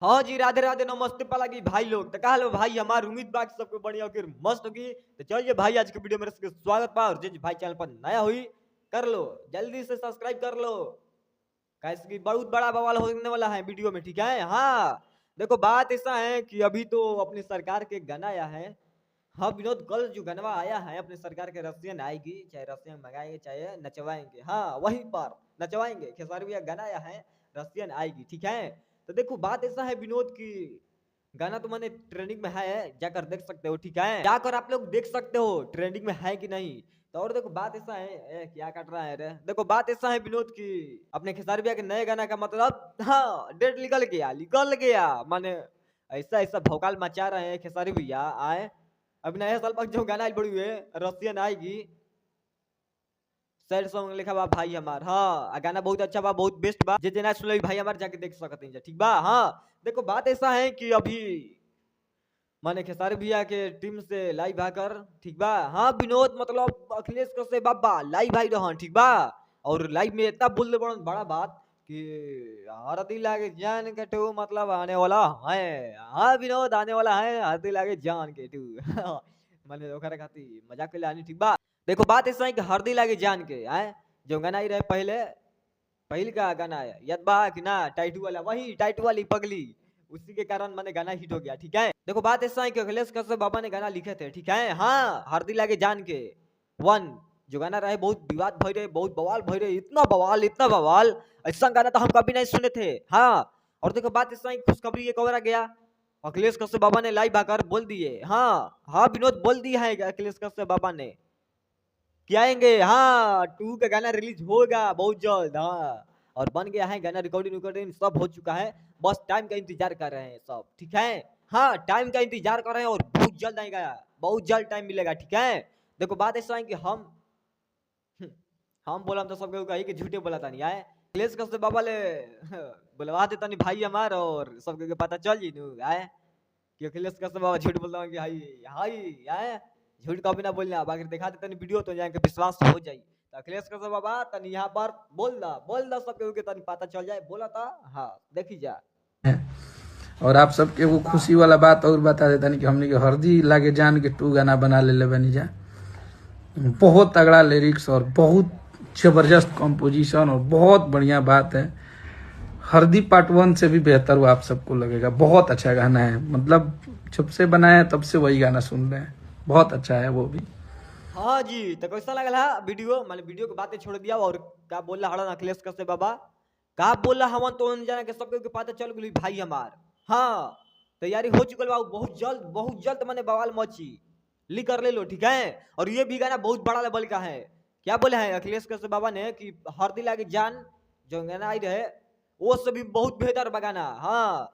हाँ जी, राधे राधे नमस्ते पालागी भाई लोग। तो कहलो भाई हमार उम्मीद बा कि सबके बढ़िया होगी मस्त होगी। तो चलिए भाई आज के वीडियो में सबके स्वागत बा और जिस भाई चैनल पर नया हुई कर लो, जल्दी से सब्सक्राइब कर लो। कैसे कि बहुत बड़ा बवाल होने वाला है वीडियो में, ठीक है। हाँ, देखो बात ऐसा है कि अभी तो अपनी सरकार के गाना आया है। हाँ विनोद, कल जो गनवा आया है अपने सरकार के, रसियन आएगी, चाहे रसियन मंगाएंगे चाहे नचवाएंगे, हाँ वहीं पर नचवाएंगे। खेसारी भैया गाना आया है, रसियन आएगी, ठीक है। तो देखो बात ऐसा है विनोद की, गाना तो मैंने ट्रेंडिंग में है, जाकर देख सकते हो, ठीक है। जाकर आप लोग देख सकते हो ट्रेंडिंग में है कि नहीं। तो और देखो बात ऐसा है, क्या काट रहा है रे। देखो बात ऐसा है विनोद की, अपने खेसारी भैया के नए गाना का मतलब, हाँ डेट निकल गया माने ऐसा ऐसा भौकाल मचा रहे हैं खेसारी भैया। आए अभी नया साल पर जो गाना आई बड़ी हुए रसियन आएगी, सैड सॉन्ग लिखा बा भाई हमार। हाँ गाना बहुत अच्छा बा, बहुत बेस्ट बा, जे जना सुनले भाई हमार जाके देख सकते हैं, ठीक बा। हाँ देखो बात ऐसा है कि अभी माने खेसारी भैया के टीम से लाइव आकर, ठीक बा। हाँ विनोद मतलब अखिलेश कसे बाबा लाइव आई रहन, ठीक बा। और लाइव में इतना बोल बड़ा बात कि हरदी लागे जान के टू मतलब आने वाला है। हाँ विनोद आने वाला है, हरदी लागे जान के टू माने ओकरा खाती मजाक के लानी, ठीक बा। देखो बात ऐसा है कि हरदी लागे जान के आए, जो गाना ही रहे पहले, पहल का गाना है याद बा कि ना, टाइटू वाला, वही टाइटू वाली पगली, उसी के कारण मैंने गाना हिट हो गया, ठीक है। देखो बात ऐसा है कि अखिलेश कश्यप बाबा ने गाना लिखे थे, ठीक है। हाँ हरदी लागे जान के वन जो गाना रहे, बहुत विवाद भय रहे, बहुत बवाल भय रहे, इतना बवाल, ऐसा गाना तो हम कभी नहीं सुने थे। हाँ और देखो बात ऐसा है, खुशखबरी ये कवर आ गया, अखिलेश कश्यप बाबा ने लाइव आकर बोल दिए। हाँ हाँ विनोद बोल दिया है अखिलेश कश्यप बाबा ने कि आएंगे, हाँ टू का गाना रिलीज होगा बहुत जल्द। हाँ और बन गया है गाना, रिकॉर्डिंग रिकॉर्डिंग सब हो चुका है, बस टाइम का इंतजार कर रहे हैं सब, ठीक है। हाँ टाइम का इंतजार कर रहे हैं और बहुत जल्द आएगा, बहुत जल्द टाइम मिलेगा, ठीक है। देखो बात ऐसा है कि हम बोला तो सबके कही कि झूठे बोला था नहीं आए, अखिलेश कश्यप बाबा ले बुलवा देता नहीं भाई हमार, और सबके पता चल जी नू आए कि अखिलेश कश्यप बाबा झूठ बोलता हूँ कि हाई हाई आए, झूठ कभी ना बोलना, बाकी दिखा देते वीडियो तो जाके विश्वास हो जाए। तो अखिलेश कश्यप बाबा तनी यहाँ पर बोल दा सबके तनी पता चल जाए, बोला था। हाँ देखी जा है। और आप सबके वो खुशी वाला बात और बता देता नहीं कि हमने के हरदी लागे जान के टू गाना बना ले बनी जा, बहुत तगड़ा लिरिक्स और बहुत जबरदस्त कंपोजिशन और बहुत बढ़िया बात है। हरदी पार्ट वन से भी बेहतर वो आप सबको लगेगा, बहुत अच्छा गाना है, मतलब जब से बनाया तब से वही गाना सुन रहे हैं, बहुत अच्छा है वो भी। हाँ जी। तो कैसा लगा वीडियो, मैंने वीडियो की बातें छोड़ दिया और क्या बोल रहा हड़न अखिलेश कश्यप बाबा, का बोल रहा हमन तो जाना के सबके पता चल गई भाई हमार। हाँ तैयारी हो चुकल बा, बहुत जल्द मैंने बवाल मची, लिख कर ले लो, ठीक है। और ये भी गाना बहुत बड़ा लेवल का है। क्या बोले हैं अखिलेश कश्यप बाबा ने कि हरदी लागी जान जो गाना आई रहे, वो सब भी बहुत बेहतर बगाना। हाँ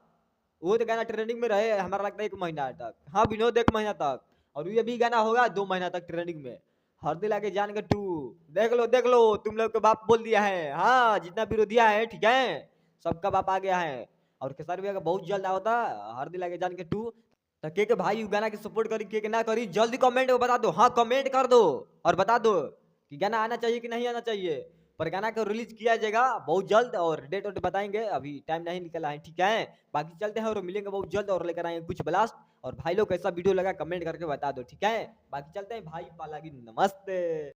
वो तो गाना ट्रेंडिंग में रहे हमारा लगता है 1 महीना तक, हाँ विनोद 1 महीना तक। और ये भी गाना होगा 2 महीना तक ट्रेंडिंग में, हरदी लागे जान के टू। देख लो तुम लोग का बाप बोल दिया है, हाँ जितना विरोधिया है, ठीक है, सबका बाप आ गया है। और खेसारी भैया का बहुत जल्द आवता हरदी लागे जान के टू। तो के भाई उ गाना की सपोर्ट करी, के ना करी, जल्दी कमेंट में बता दो। हाँ कमेंट कर दो और बता दो कि गाना आना चाहिए कि नहीं आना चाहिए। पर गाना को रिलीज किया जाएगा बहुत जल्द और डेट वेट बताएंगे, अभी टाइम नहीं निकला है, ठीक है। बाकी चलते हैं और मिलेंगे बहुत जल्द और लेकर आएंगे कुछ ब्लास्ट। और भाई लोग कैसा वीडियो लगा कमेंट करके बता दो, ठीक है। बाकी चलते हैं भाई पालागी, नमस्ते।